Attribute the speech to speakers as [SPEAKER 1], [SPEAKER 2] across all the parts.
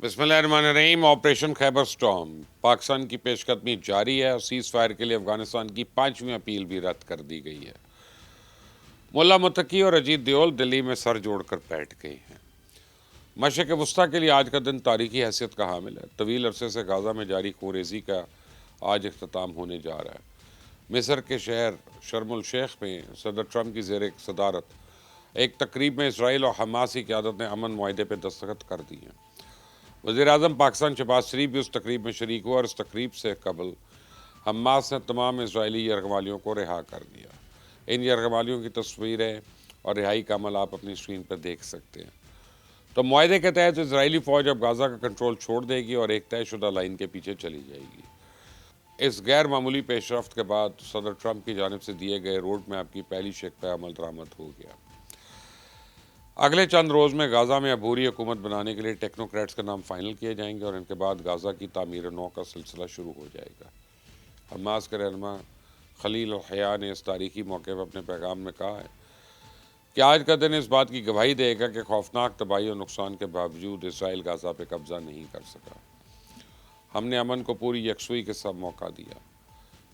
[SPEAKER 1] بسم اللہ الرحمن الرحیم۔ آپریشن خیبر سٹارم، پاکستان کی پیش قدمی جاری ہے اور سیز فائر کے لیے افغانستان کی 5ویں اپیل بھی رد کر دی گئی ہے۔ ملا متقی اور اجیت دیول دلی میں سر جوڑ کر بیٹھ گئے ہیں۔ مشرق وسطیٰ کے لیے آج کا دن تاریخی حیثیت کا حامل ہے۔ طویل عرصے سے غزہ میں جاری خونریزی کا آج اختتام ہونے جا رہا ہے۔ مصر کے شہر شرم الشیخ میں صدر ٹرمپ کی زیر صدارت ایک تقریب میں اسرائیل اور حماس کی قیادت نے امن معاہدے پہ دستخط کر دی ہیں۔ وزیر اعظم پاکستان شہباز شریف بھی اس تقریب میں شریک ہوا اور اس تقریب سے قبل حماس نے تمام اسرائیلی یرغمالیوں کو رہا کر دیا۔ ان یرغمالیوں کی تصویریں اور رہائی کا عمل آپ اپنی اسکرین پر دیکھ سکتے ہیں۔ تو معاہدے کے تحت اسرائیلی فوج اب غزہ کا کنٹرول چھوڑ دے گی اور ایک طے شدہ لائن کے پیچھے چلی جائے گی۔ اس غیر معمولی پیش رفت کے بعد صدر ٹرمپ کی جانب سے دیے گئے روڈ میپ کی پہلی شق پہ عمل درآمد ہو گیا۔ اگلے چند روز میں غزہ میں عبوری حکومت بنانے کے لیے ٹیکنوکریٹس کا نام فائنل کیے جائیں گے اور ان کے بعد غزہ کی تعمیر نو کا سلسلہ شروع ہو جائے گا۔ حماس کے رہنما خلیل الحیا نے اس تاریخی موقع پر اپنے پیغام میں کہا ہے کہ آج کا دن اس بات کی گواہی دے گا کہ خوفناک تباہی اور نقصان کے باوجود اسرائیل غزہ پہ قبضہ نہیں کر سکا۔ ہم نے امن کو پوری یکسوئی کے ساتھ موقع دیا۔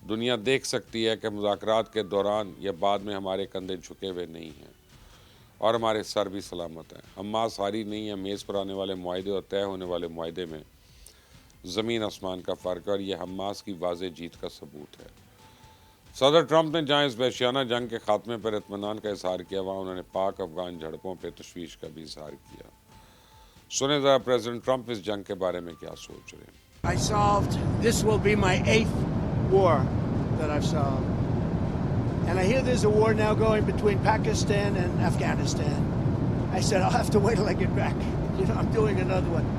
[SPEAKER 1] دنیا دیکھ سکتی ہے کہ مذاکرات کے دوران یا بعد میں ہمارے کندھے جھکے ہوئے نہیں ہیں اور ہمارے سر بھی سلامت ہیں۔ حماس ہاری نہیں ہے۔ میز پر آنے والے معاہدے اور طے ہونے والے معاہدے میں زمین آسمان کا فرق ہے اور یہ حماس کی واضح جیت کا ثبوت ہے۔ صدر ٹرمپ نے جہاں اس وحشیانہ جنگ کے خاتمے پر اطمینان کا اظہار کیا، وہاں انہوں نے پاک افغان جھڑپوں پہ تشویش کا بھی اظہار کیا۔ سنیں ذرا پریزیڈنٹ ٹرمپ اس جنگ کے بارے میں کیا سوچ رہے ہیں۔
[SPEAKER 2] This will be my 8th war that I've solved. And I hear there's a war now going between Pakistan and Afghanistan. I said, I'll have to wait till I get back. I'm doing another one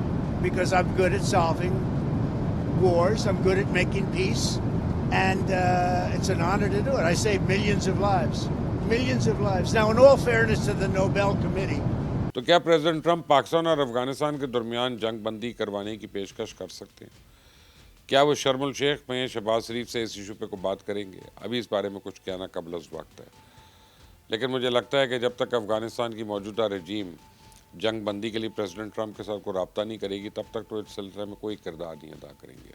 [SPEAKER 2] because I'm good at solving wars. I'm good at making peace. And it's an honor to do it. I saved millions of lives. Millions of lives. Now, in all fairness to the Nobel Committee.
[SPEAKER 1] تو کیا president Trump Pakistan اور افغانستان کے درمیان جنگ بندی کروانے کی پیشکش کر سکتے ہیں؟ کیا وہ شرم الشیخ میں شہباز شریف سے اس ایشو پہ کو بات کریں گے؟ ابھی اس بارے میں کچھ کہنا قبل از وقت ہے، لیکن مجھے لگتا ہے کہ جب تک افغانستان کی موجودہ رجیم جنگ بندی کے لیے پریزیڈنٹ ٹرمپ کے ساتھ کوئی رابطہ نہیں کرے گی، تب تک تو اس سلسلے میں کوئی کردار نہیں ادا کریں گے۔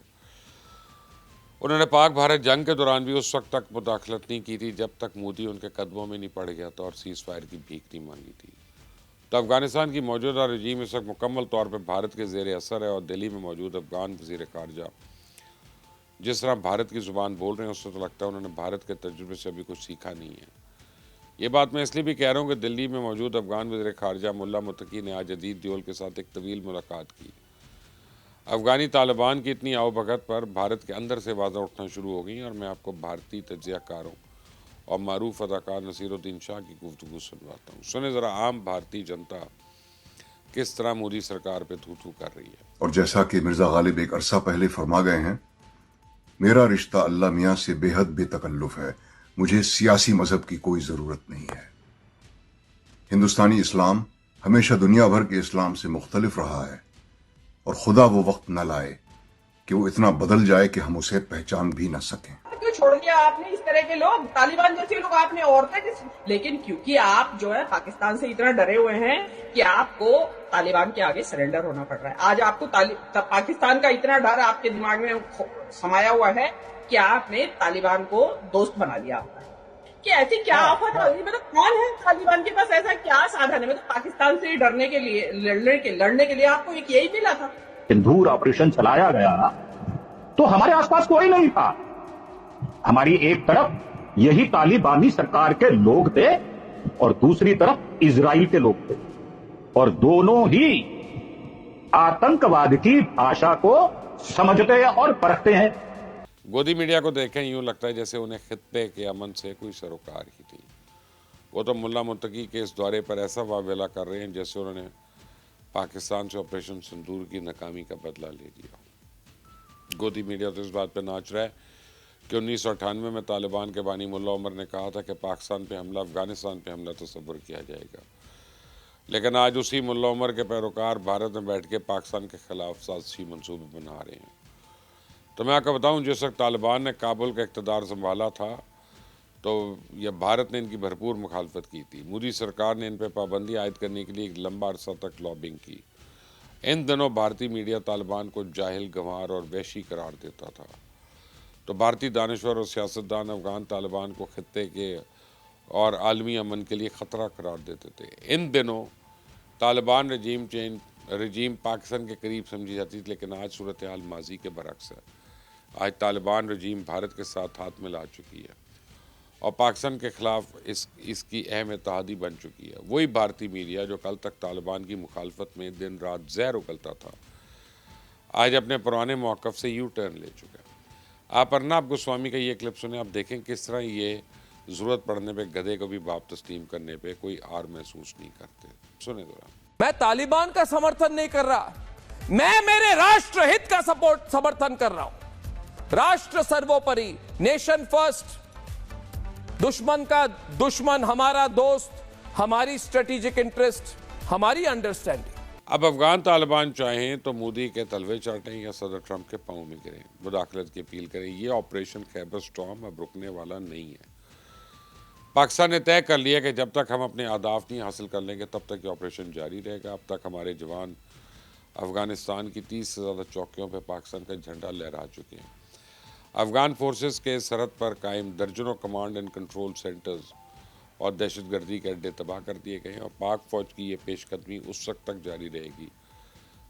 [SPEAKER 1] انہوں نے پاک بھارت جنگ کے دوران بھی اس وقت تک مداخلت نہیں کی تھی جب تک مودی ان کے قدموں میں نہیں پڑ گیا تھا اور سیز فائر کی بھیک نہیں مانگی تھی۔ تو افغانستان کی موجودہ رجیم اس وقت مکمل طور پہ بھارت کے زیر اثر ہے اور دلی میں موجود افغان وزیر خارجہ جس طرح بھارت کی زبان بول رہے ہیں، اس سے تو لگتا ہے انہوں نے بھارت کے تجربے سے ابھی کچھ سیکھا نہیں ہے۔ یہ بات میں اس لیے بھی کہہ رہا ہوں کہ دلی میں موجود افغان وزیر خارجہ ملا متقی نے آج اجیت دیول کے ساتھ ایک طویل ملاقات کی۔ افغانی طالبان کی اتنی آؤ بھگت پر بھارت کے اندر سے آوازیں اٹھنا شروع ہو گئیں اور میں آپ کو بھارتی تجزیہ کاروں اور معروف اداکار نصیر الدین شاہ کی گفتگو سنواتا ہوں۔ سنیں ذرا عام بھارتی جنتا کس طرح مودی سرکار پہ تھو تھو کر رہی ہے۔
[SPEAKER 3] اور جیسا کہ مرزا غالب ایک عرصہ پہلے فرما گئے ہیں، میرا رشتہ اللہ میاں سے بے حد بے تکلف ہے، مجھے سیاسی مذہب کی کوئی ضرورت نہیں ہے۔ ہندوستانی اسلام ہمیشہ دنیا بھر کے اسلام سے مختلف رہا ہے اور خدا وہ وقت نہ لائے کہ وہ اتنا بدل جائے کہ ہم اسے پہچان بھی نہ سکیں۔
[SPEAKER 4] کیوں چھوڑ دیا آپ نے اس طرح کے لوگ، طالبان جیسے لوگ آپ نے عورتیں، لیکن کیونکہ آپ جو ہے پاکستان سے اتنا ڈرے ہوئے ہیں کہ آپ کو طالبان کے آگے سرنڈر ہونا پڑ رہا ہے۔ آج آپ کو پاکستان کا اتنا ڈر آپ کے دماغ میں سمایا ہوا ہے کہ آپ نے طالبان کو دوست بنا لیا کہ ایسی کیا آفت آ گئی؟ مطلب کون ہے طالبان کے پاس ایسا کیا سادھن ہے؟ مطلب پاکستان سے ڈرنے کے لیے لڑنے کے لیے آپ کو ایک یہی ملا تھا۔
[SPEAKER 5] سندھور آپریشن چلایا گیا تو ہمارے آس پاس کوئی نہیں تھا۔ ہماری ایک طرف یہی طالبانی سرکار کے لوگ تھے اور دوسری طرف اسرائیل کے لوگ تھے، اور دونوں ہی آتنکواد کی بھاشا کو سمجھتے اور پرکھتے ہیں۔
[SPEAKER 1] گودی میڈیا کو دیکھیں یوں لگتا ہے جیسے انہیں خطے کے امن سے کوئی سروکار ہی تھی۔ وہ تو ملا متقی کے اس دورے پر ایسا واویلا کر رہے ہیں جیسے انہوں نے پاکستان سے آپریشن سندور کی ناکامی کا بدلہ لے لیا۔ گودی میڈیا تو اس بات پہ ناچ رہا ہے کہ 1998 میں طالبان کے بانی ملا عمر نے کہا تھا کہ پاکستان پہ حملہ افغانستان پہ حملہ تصور کیا جائے گا، لیکن آج اسی ملا عمر کے پیروکار بھارت میں بیٹھ کے پاکستان کے خلاف سازشی منصوبے بنا رہے ہیں۔ تو میں آپ کو بتاؤں جس وقت طالبان نے کابل کا اقتدار سنبھالا تھا تو یہ بھارت نے ان کی بھرپور مخالفت کی تھی۔ مودی سرکار نے ان پہ پابندی عائد کرنے کے لیے ایک لمبا عرصہ تک لابنگ کی ان دنوں بھارتی میڈیا طالبان کو جاہل، گنوار اور وحشی قرار دیتا تھا، تو بھارتی دانشور اور سیاستدان افغان طالبان کو خطے کے اور عالمی امن کے لیے خطرہ قرار دیتے تھے۔ ان دنوں طالبان رجیم پاکستان کے قریب سمجھی جاتی تھی، لیکن آج صورتحال ماضی کے برعکس ہے۔ آج طالبان رجیم بھارت کے ساتھ ہاتھ ملا چکی ہے اور پاکستان کے خلاف اس کی اہم اتحادی بن چکی ہے۔ وہی بھارتی میڈیا جو کل تک طالبان کی مخالفت میں دن رات زہر اگلتا تھا، آج اپنے پرانے موقف سے یو ٹرن لے چکا ہے۔ آپ ارنب گوسوامی کا یہ کلپ سنیں، آپ دیکھیں کس طرح یہ ضرورت پڑنے پہ گدھے کو بھی باپ تسلیم کرنے پہ کوئی آر محسوس نہیں کرتے۔ سنیں ذرا۔
[SPEAKER 6] میں طالبان کا سمرتھن نہیں کر رہا، میں میرے راشٹر ہت کا سمرتھن کر رہا ہوں۔ راشٹر سروپری، نیشن فرسٹ، دشمن کا دشمن ہمارا دوست، ہماری اسٹریٹجک انٹرسٹ، ہماری انڈرسٹینڈنگ۔
[SPEAKER 1] اب افغان طالبان چاہیں تو مودی کے تلوے چاٹیں یا صدر ٹرمپ کے پاؤں میں گریں، مداخلت کی اپیل کریں۔ یہ آپریشن خیبر سٹارم اب رکنے والا نہیں ہے۔ پاکستان نے طے کر لیا کہ جب تک ہم اپنے اہداف نہیں حاصل کر لیں گے تب تک یہ آپریشن جاری رہے گا۔ اب تک ہمارے جوان افغانستان کی 30 سے زیادہ چوکیوں پہ پاکستان کا جھنڈا لہرا چکے ہیں۔ افغان فورسز کے سرحد پر قائم درجنوں کمانڈ اینڈ کنٹرول سینٹرز اور دہشت گردی کے اڈے تباہ کر دیے گئے ہیں، اور پاک فوج کی یہ پیش قدمی اس وقت تک جاری رہے گی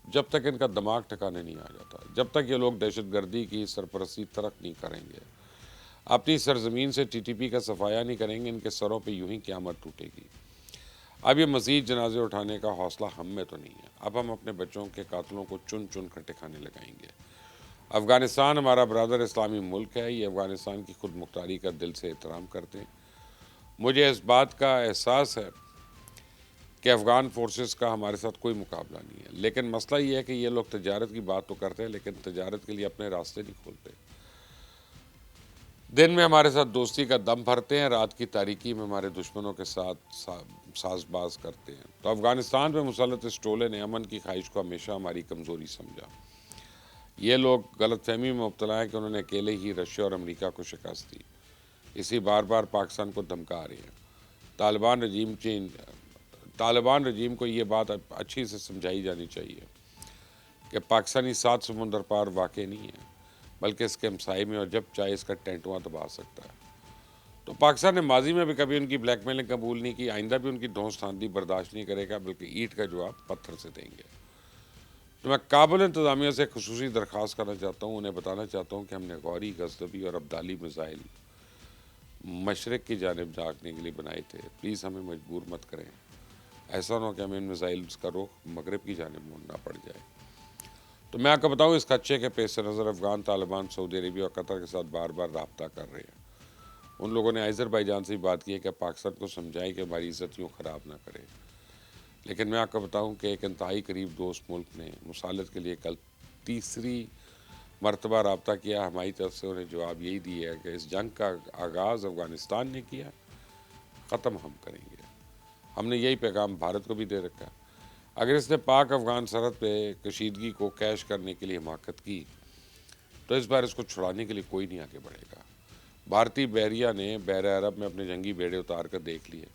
[SPEAKER 1] جب تک ان کا دماغ ٹھکانے نہیں آ جاتا، جب تک یہ لوگ دہشت گردی کی سرپرستی ترک نہیں کریں گے، اپنی سرزمین سے ٹی ٹی پی کا صفایا نہیں کریں گے، ان کے سروں پہ یوں ہی قیامت ٹوٹے گی۔ اب یہ مزید جنازے اٹھانے کا حوصلہ ہم میں تو نہیں ہے۔ اب ہم اپنے بچوں کے قاتلوں کو چن چن کر ٹھکانے لگائیں گے۔ افغانستان ہمارا برادر اسلامی ملک ہے، یہ افغانستان کی خود مختاری کا دل سے احترام کرتے ہیں۔ مجھے اس بات کا احساس ہے کہ افغان فورسز کا ہمارے ساتھ کوئی مقابلہ نہیں ہے، لیکن مسئلہ یہ ہے کہ یہ لوگ تجارت کی بات تو کرتے ہیں لیکن تجارت کے لیے اپنے راستے نہیں کھولتے۔ دن میں ہمارے ساتھ دوستی کا دم بھرتے ہیں، رات کی تاریکی میں ہمارے دشمنوں کے ساتھ ساز باز کرتے ہیں۔ تو افغانستان پہ مسلط اس ٹولے نے امن کی خواہش کو ہمیشہ ہماری کمزوری سمجھا۔ یہ لوگ غلط فہمی میں مبتلا ہیں کہ انہوں نے اکیلے ہی رشیا اور امریکہ کو شکست دی، اسی بار بار پاکستان کو دھمکا رہے ہیں۔ طالبان رجیم کو یہ بات اچھی سے سمجھائی جانی چاہیے کہ پاکستانی 7 سمندر پار واقع نہیں ہے، بلکہ اس کے ہمسائے میں، اور جب چاہے اس کا ٹینٹواں دبا سکتا ہے۔ تو پاکستان نے ماضی میں بھی کبھی ان کی بلیک میلنگ قبول نہیں کی، آئندہ بھی ان کی دھونس دھاندلی برداشت نہیں کرے گا، بلکہ اینٹ کا جواب پتھر سے دیں گے۔ تو میں کابل انتظامیہ سے خصوصی درخواست کرنا چاہتا ہوں، انہیں بتانا چاہتا ہوں کہ ہم نے غوری، غزنوی اور ابدالی میزائل مشرق کی جانب جھانکنے کے لیے بنائے تھے۔ پلیز ہمیں مجبور مت کریں، ایسا نہ ہو کہ ہمیں ان میزائلز کا رخ مغرب کی جانب موڑنا پڑ جائے۔ تو میں آپ کو بتاؤں، اس خدشے کے پیش نظر افغان طالبان سعودی عربیہ اور قطر کے ساتھ بار بار رابطہ کر رہے ہیں۔ ان لوگوں نے آذربائیجان سے بھی بات کی ہے کہ پاکستان کو سمجھائے کہ ہماری عزت یوں خراب نہ کرے، لیکن میں آپ کو بتاؤں کہ ایک انتہائی قریب دوست ملک نے مصالحت کے لیے کل تیسری مرتبہ رابطہ کیا۔ ہماری طرف سے انہیں جواب یہی دیا ہے کہ اس جنگ کا آغاز افغانستان نے کیا، ختم ہم کریں گے۔ ہم نے یہی پیغام بھارت کو بھی دے رکھا ہے۔ اگر اس نے پاک افغان سرحد پہ کشیدگی کو کیش کرنے کے لیے حماقت کی تو اس بار اس کو چھڑانے کے لیے کوئی نہیں آگے بڑھے گا۔ بھارتی بحریہ نے بحر عرب میں اپنے جنگی بیڑے اتار کر دیکھ لیے،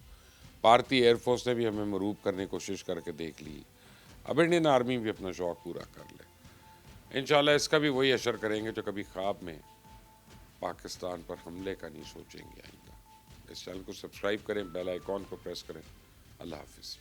[SPEAKER 1] بھارتی ایئر فورس نے بھی ہمیں مروب کرنے کی کوشش کر کے دیکھ لی، اب انڈین آرمی بھی اپنا شوق پورا کر لے۔ انشاءاللہ اس کا بھی وہی اشر کریں گے جو کبھی خواب میں پاکستان پر حملے کا نہیں سوچیں گے آئندہ۔ اس چینل کو سبسکرائب کریں، بیل آئیکن کو پریس کریں۔ اللہ حافظ۔